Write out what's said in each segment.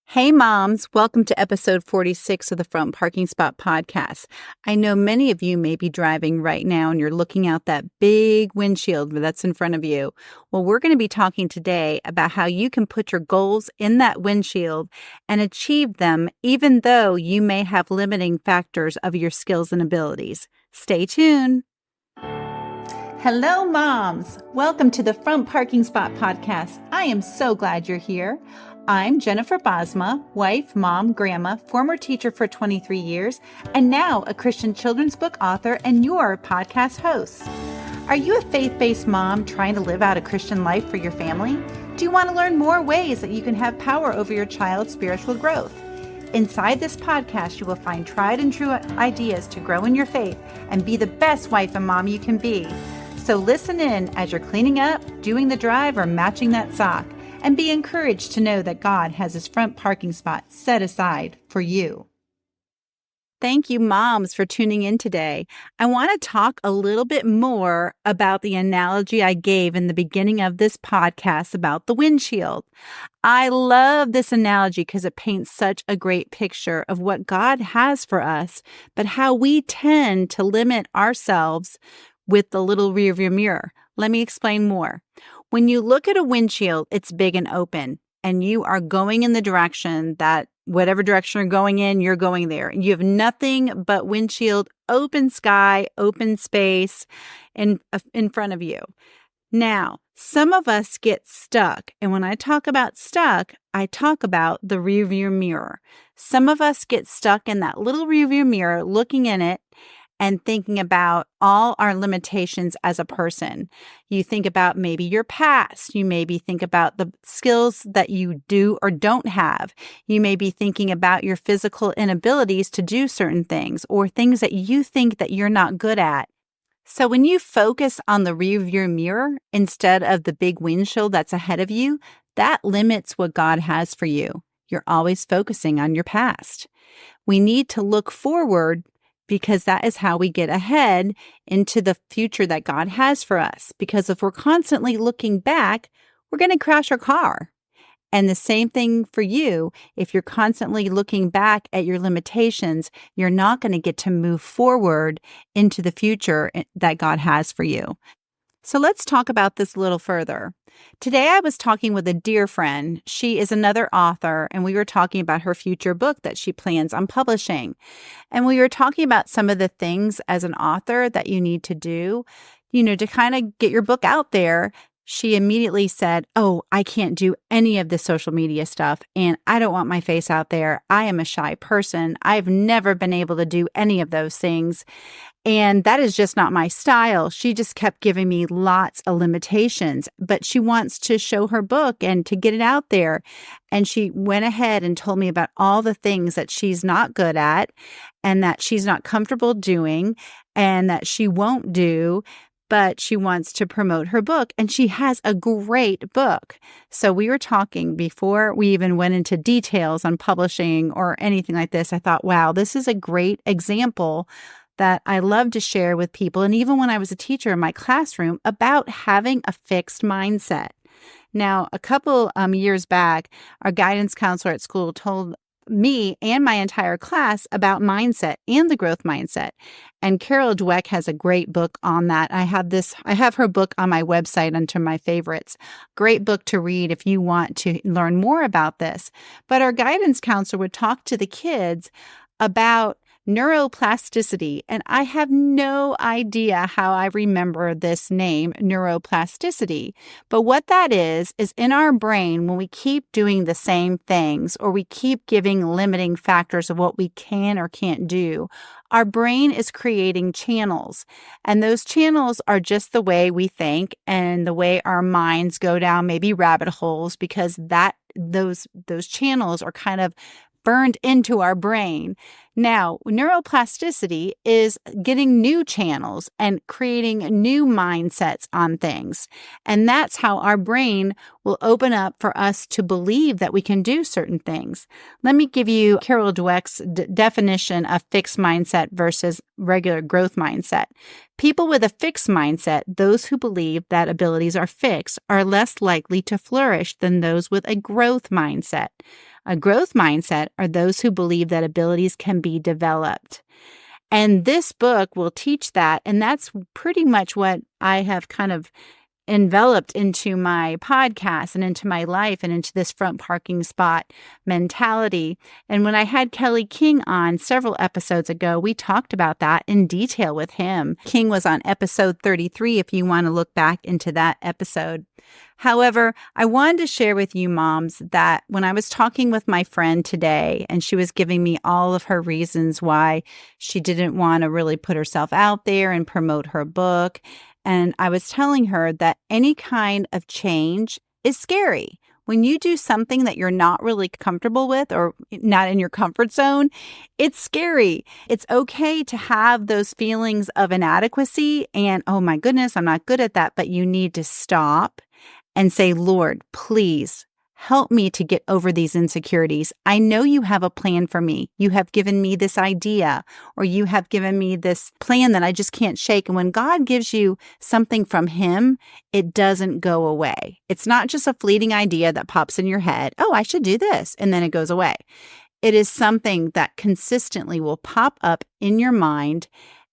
Hey moms, welcome to episode 46 of the Front Parking Spot podcast. I know many of you may be driving right now and you're looking out that big windshield that's in front of you. Well, we're going to be talking today about how you can put your goals in that windshield and achieve them even though you may have limiting factors of your skills and abilities. Stay tuned. Hello, moms. Welcome to the Front Parking Spot podcast. I am so glad you're here. I'm Jennifer Bosma, wife, mom, grandma, former teacher for 23 years, and now a Christian children's book author and your podcast host. Are you a faith-based mom trying to live out a Christian life for your family? Do you want to learn more ways that you can have power over your child's spiritual growth? Inside this podcast, you will find tried and true ideas to grow in your faith and be the best wife and mom you can be. So listen in as you're cleaning up, doing the drive, or matching that sock, and be encouraged to know that God has His front parking spot set aside for you. Thank you, moms, for tuning in today. I want to talk a little bit more about the analogy I gave in the beginning of this podcast about the windshield. I love this analogy because it paints such a great picture of what God has for us, but how we tend to limit ourselves with the little rearview mirror. Let me explain more. When you look at a windshield, it's big and open, and you are going in the direction that whatever direction you're going in, you're going there. You have nothing but windshield, open sky, open space in front of you. Now, some of us get stuck, and when I talk about stuck, I talk about the rearview mirror. Some of us get stuck in that little rearview mirror, looking in it, and thinking about all our limitations as a person. You think about maybe your past. You maybe think about the skills that you do or don't have. You may be thinking about your physical inabilities to do certain things or things that you think that you're not good at. So when you focus on the rearview mirror instead of the big windshield that's ahead of you, that limits what God has for you. You're always focusing on your past. We need to look forward because that is how we get ahead into the future that God has for us. Because if we're constantly looking back, we're going to crash our car. And the same thing for you. If you're constantly looking back at your limitations, you're not going to get to move forward into the future that God has for you. So let's talk about this a little further. Today I was talking with a dear friend. She is another author, and we were talking about her future book that she plans on publishing. And we were talking about some of the things as an author that you need to do, to kind of get your book out there. She immediately said, "Oh, I can't do any of the social media stuff, and I don't want my face out there. I am a shy person. I've never been able to do any of those things. And that is just not my style." She just kept giving me lots of limitations, but she wants to show her book and to get it out there. And she went ahead and told me about all the things that she's not good at and that she's not comfortable doing and that she won't do, but she wants to promote her book, and she has a great book. So we were talking before we even went into details on publishing or anything like this. I thought, wow, this is a great example that I love to share with people. And even when I was a teacher in my classroom, about having a fixed mindset. Now, a couple years back, our guidance counselor at school told me and my entire class about mindset and the growth mindset. And Carol Dweck has a great book on that. I have her book on my website under my favorites. Great book to read if you want to learn more about this. But our guidance counselor would talk to the kids about neuroplasticity. And I have no idea how I remember this name, neuroplasticity. But what that is in our brain, when we keep doing the same things or we keep giving limiting factors of what we can or can't do, our brain is creating channels. And those channels are just the way we think and the way our minds go down maybe rabbit holes, because those channels are kind of burned into our brain. Now, neuroplasticity is getting new channels and creating new mindsets on things. And that's how our brain will open up for us to believe that we can do certain things. Let me give you Carol Dweck's definition of fixed mindset versus regular growth mindset. People with a fixed mindset, those who believe that abilities are fixed, are less likely to flourish than those with a growth mindset. A growth mindset are those who believe that abilities can be developed. And this book will teach that. And that's pretty much what I have kind of enveloped into my podcast and into my life and into this front parking spot mentality. And when I had Kelly King on several episodes ago, we talked about that in detail with him. King was on episode 33 if you want to look back into that episode. However, I wanted to share with you moms that when I was talking with my friend today and she was giving me all of her reasons why she didn't want to really put herself out there and promote her book, and I was telling her that any kind of change is scary. When you do something that you're not really comfortable with or not in your comfort zone, it's scary. It's okay to have those feelings of inadequacy and, oh my goodness, I'm not good at that. But you need to stop and say, Lord, please help me to get over these insecurities. I know you have a plan for me. You have given me this idea, or you have given me this plan that I just can't shake. And when God gives you something from Him, it doesn't go away. It's not just a fleeting idea that pops in your head. Oh, I should do this. And then it goes away. It is something that consistently will pop up in your mind,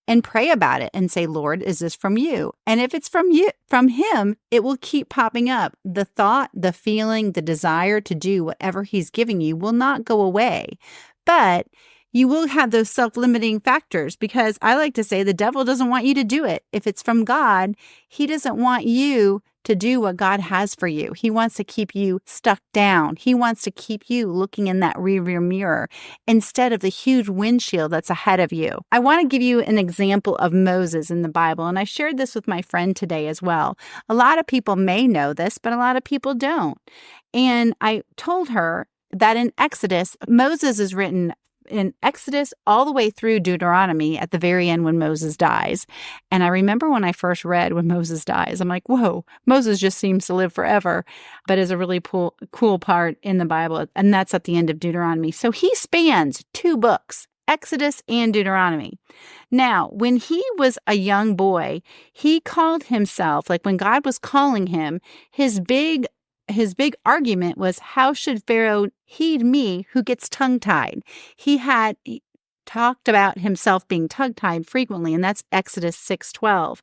and pray about it and say, Lord, is this from you? And if it's from you, from Him, it will keep popping up. The thought, the feeling, the desire to do whatever He's giving you will not go away. But you will have those self-limiting factors, because I like to say the devil doesn't want you to do it. If it's from God, he doesn't want you to do what God has for you. He wants to keep you stuck down. He wants to keep you looking in that rearview mirror instead of the huge windshield that's ahead of you. I want to give you an example of Moses in the Bible, and I shared this with my friend today as well. A lot of people may know this, but a lot of people don't. And I told her that in Exodus, Moses is written in Exodus all the way through Deuteronomy at the very end when Moses dies. And I remember when I first read when Moses dies, I'm like, whoa, Moses just seems to live forever, but is a really cool part in the Bible. And that's at the end of Deuteronomy. So he spans 2 books, Exodus and Deuteronomy. Now, when he was a young boy, he called himself, like when God was calling him, his big argument was, how should Pharaoh heed me who gets tongue-tied? He talked about himself being tongue-tied frequently, and that's Exodus 6:12.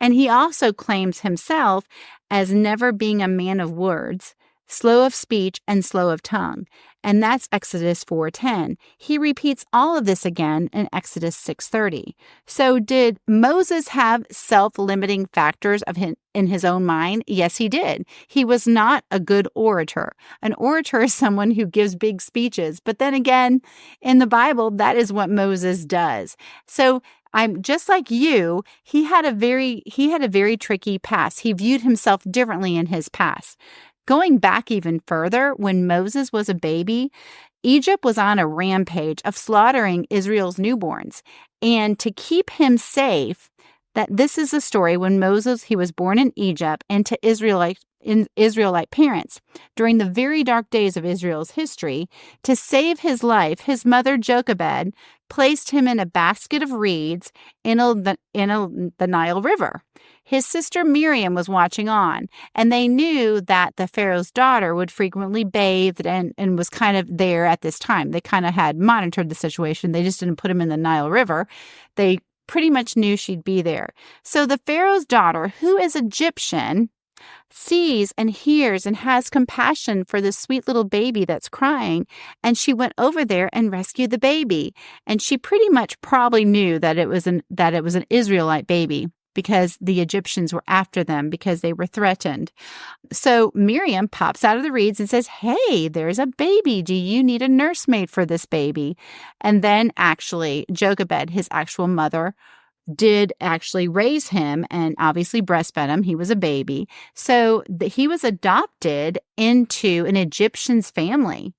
And he also claims himself as never being a man of words, slow of speech, and slow of tongue. And that's Exodus 4:10. He repeats all of this again in Exodus 6:30. So did Moses have self-limiting factors in his own mind? Yes, he did. He was not a good orator. An orator is someone who gives big speeches. But then again, in the Bible, that is what Moses does. So I'm just like you, he had a very tricky past. He viewed himself differently in his past. Going back even further, when Moses was a baby, Egypt was on a rampage of slaughtering Israel's newborns. And to keep him safe, that this is a story when Moses, he was born in Egypt and to Israelite parents. During the very dark days of Israel's history, to save his life, his mother Jochebed placed him in a basket of reeds in the Nile River. His sister Miriam was watching on, and they knew that the Pharaoh's daughter would frequently bathe and was kind of there at this time. They kind of had monitored the situation. They just didn't put him in the Nile River. They pretty much knew she'd be there. So the Pharaoh's daughter, who is Egyptian, sees and hears and has compassion for this sweet little baby that's crying, and she went over there and rescued the baby. And she pretty much probably knew that it was an Israelite baby, because the Egyptians were after them because they were threatened. So Miriam pops out of the reeds and says, hey, there's a baby. Do you need a nursemaid for this baby? And then actually Jochebed, his actual mother, did actually raise him and obviously breastfed him. He was a baby. So he was adopted into an Egyptian's family.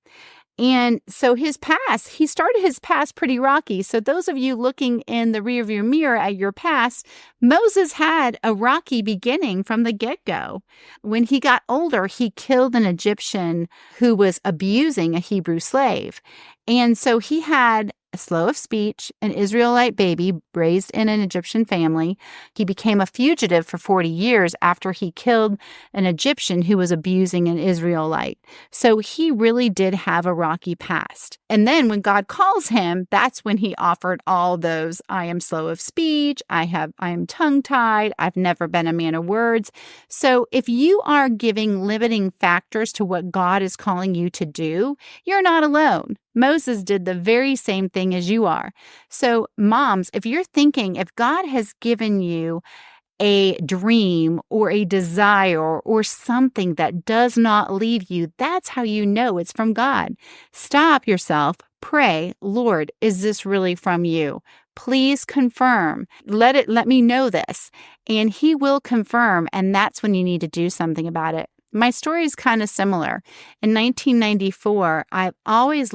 And so he started his past pretty rocky. So those of you looking in the rearview mirror at your past, Moses had a rocky beginning from the get-go. When he got older, he killed an Egyptian who was abusing a Hebrew slave. And so he had slow of speech, an Israelite baby raised in an Egyptian family. He became a fugitive for 40 years after he killed an Egyptian who was abusing an Israelite. So he really did have a rocky past. And then when God calls him, that's when he offered all those, I am slow of speech, I am tongue-tied, I've never been a man of words. So if you are giving limiting factors to what God is calling you to do, you're not alone. Moses did the very same thing as you are. So moms, if you're thinking, if God has given you a dream or a desire or something that does not lead you, that's how you know it's from God. Stop yourself, pray, Lord, is this really from you? Please confirm. Let me know this. And he will confirm. And that's when you need to do something about it. My story is kind of similar. In 1994, I have always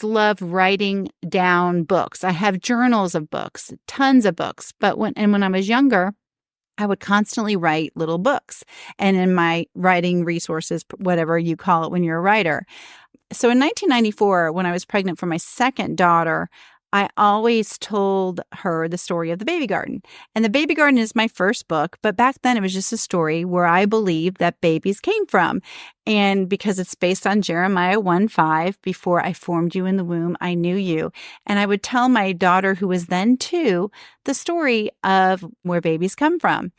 loved writing down books. I have journals of books, tons of books. But when I was younger, I would constantly write little books. And in my writing resources, whatever you call it when you're a writer. So in 1994, when I was pregnant for my second daughter, I always told her the story of the baby garden. And the baby garden is my first book, but back then it was just a story where I believed that babies came from. And because it's based on Jeremiah 1:5, before I formed you in the womb, I knew you. And I would tell my daughter, who was then 2, the story of where babies come from.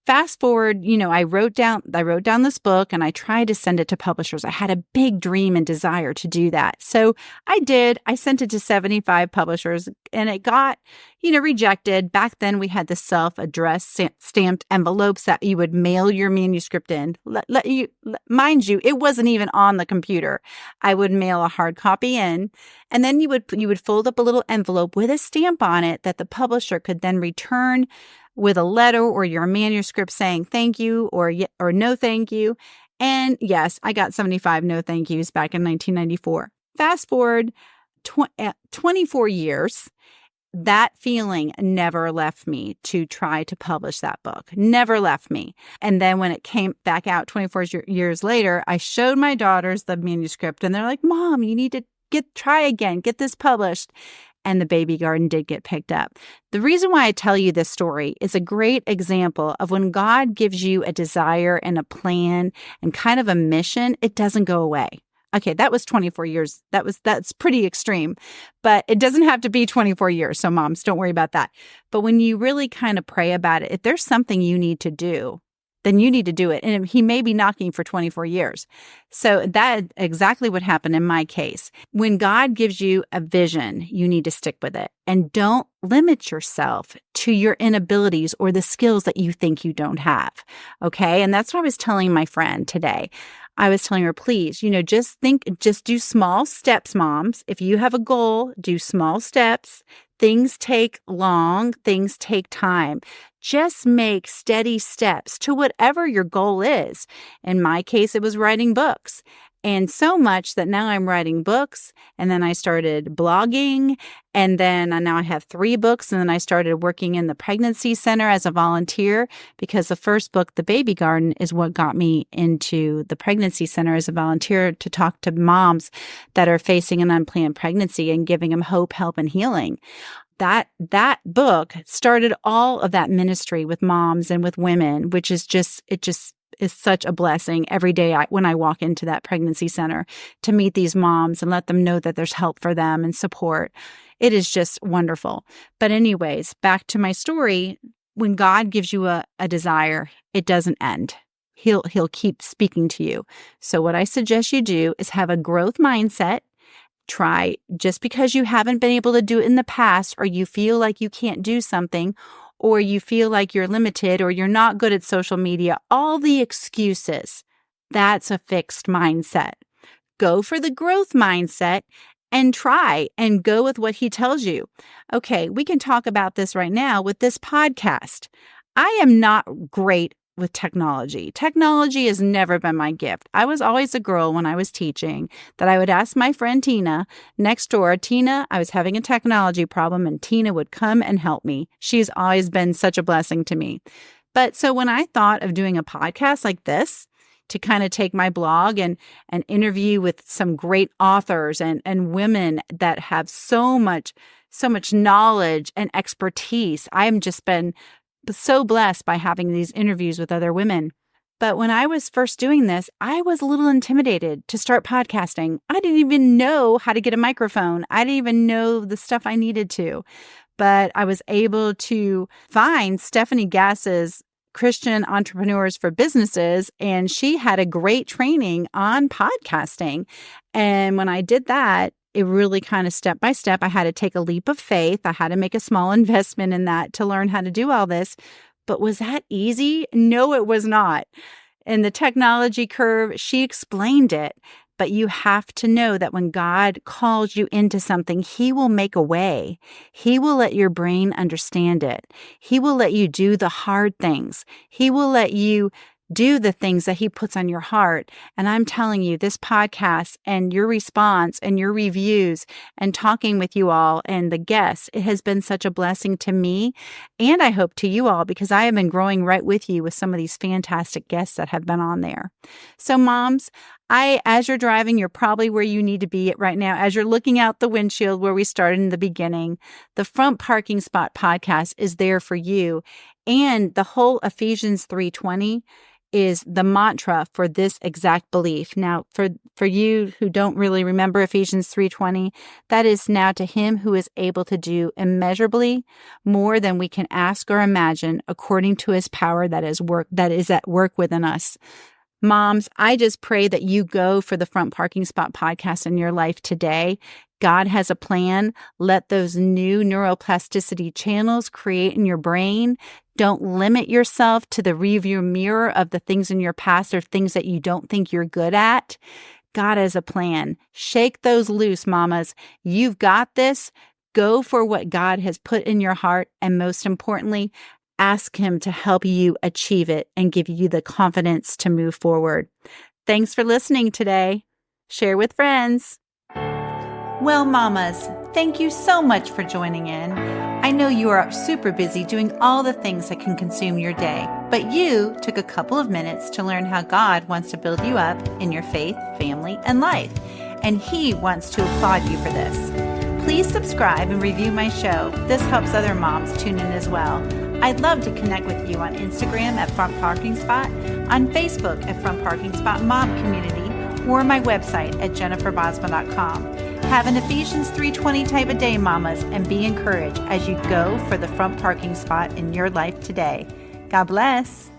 Fast forward, I wrote down this book and I tried to send it to publishers. I had a big dream and desire to do that. So I did. I sent it to 75 publishers and it got, rejected. Back then we had the self-addressed stamped envelopes that you would mail your manuscript in. Mind you, it wasn't even on the computer. I would mail a hard copy in, and then you would fold up a little envelope with a stamp on it that the publisher could then return with a letter or your manuscript saying thank you or no thank you. And yes, I got 75 no thank yous back in 1994. Fast forward 24 years, that feeling never left me to try to publish that book. Never left me. And then when it came back out 24 years later, I showed my daughters the manuscript and they're like, Mom, you need to try again, get this published. And the baby garden did get picked up. The reason why I tell you this story is a great example of when God gives you a desire and a plan and kind of a mission, it doesn't go away. Okay, that was 24 years. That's pretty extreme, but it doesn't have to be 24 years. So moms, don't worry about that. But when you really kind of pray about it, if there's something you need to do, then you need to do it. And he may be knocking for 24 years. So that's exactly what happened in my case. When God gives you a vision, you need to stick with it. And don't limit yourself to your inabilities or the skills that you think you don't have. Okay? And that's what I was telling my friend today. I was telling her, please, just do small steps, moms. If you have a goal, do small steps. Things take long, things take time. Just make steady steps to whatever your goal is. In my case, it was writing books. And so much that now I'm writing books, and then I started blogging, and then now I have 3 books, and then I started working in the pregnancy center as a volunteer because the first book, The Baby Garden, is what got me into the pregnancy center as a volunteer to talk to moms that are facing an unplanned pregnancy and giving them hope, help, and healing. That book started all of that ministry with moms and with women, which is is such a blessing every day when I walk into that pregnancy center to meet these moms and let them know that there's help for them and support. It is just wonderful. But anyways, back to my story, when God gives you a desire, it doesn't end. He'll keep speaking to you. So what I suggest you do is have a growth mindset. Try, just because you haven't been able to do it in the past, or you feel like you can't do something, or you feel like you're limited, or you're not good at social media, all the excuses, that's a fixed mindset. Go for the growth mindset and try and go with what he tells you. Okay, we can talk about this right now with this podcast. I am not great with technology. Technology has never been my gift. I was always a girl when I was teaching that I would ask my friend Tina next door, Tina, I was having a technology problem, and Tina would come and help me. She's always been such a blessing to me. But so when I thought of doing a podcast like this, to kind of take my blog and interview with some great authors and women that have so much knowledge and expertise. I've just been so blessed by having these interviews with other women. But when I was first doing this, I was a little intimidated to start podcasting. I didn't even know how to get a microphone. I didn't even know the stuff I needed to. But I was able to find Stephanie Gass's Christian Entrepreneurs for Businesses, and she had a great training on podcasting. And when I did that, it really kind of step by step, I had to take a leap of faith. I had to make a small investment in that to learn how to do all this. But was that easy? No, it was not. In the technology curve, she explained it. But you have to know that when God calls you into something, He will make a way. He will let your brain understand it. He will let you do the hard things. He will let you do the things that He puts on your heart. And I'm telling you, this podcast and your response and your reviews and talking with you all and the guests, it has been such a blessing to me. And I hope to you all, because I have been growing right with you with some of these fantastic guests that have been on there. So moms, as you're driving, you're probably where you need to be right now. As you're looking out the windshield where we started in the beginning, the Front Parking Spot podcast is there for you. And the whole Ephesians 3:20 is the mantra for this exact belief. Now, for you who don't really remember Ephesians 3:20, that is now to Him who is able to do immeasurably more than we can ask or imagine, according to His power that is at work within us. Moms, I just pray that you go for the Front Parking Spot podcast in your life today. God has a plan. Let those new neuroplasticity channels create in your brain. Don't limit yourself to the rearview mirror of the things in your past or things that you don't think you're good at. God has a plan. Shake those loose, mamas. You've got this. Go for what God has put in your heart. And most importantly, ask Him to help you achieve it and give you the confidence to move forward. Thanks for listening today. Share with friends. Well, mamas, thank you so much for joining in. I know you are super busy doing all the things that can consume your day, but you took a couple of minutes to learn how God wants to build you up in your faith, family, and life, and He wants to applaud you for this. Please subscribe and review my show. This helps other moms tune in as well. I'd love to connect with you on Instagram at Front Parking Spot, on Facebook at Front Parking Spot Mom Community, or my website at jenniferbosma.com. Have an Ephesians 3:20 type of day, mamas, and be encouraged as you go for the front parking spot in your life today. God bless.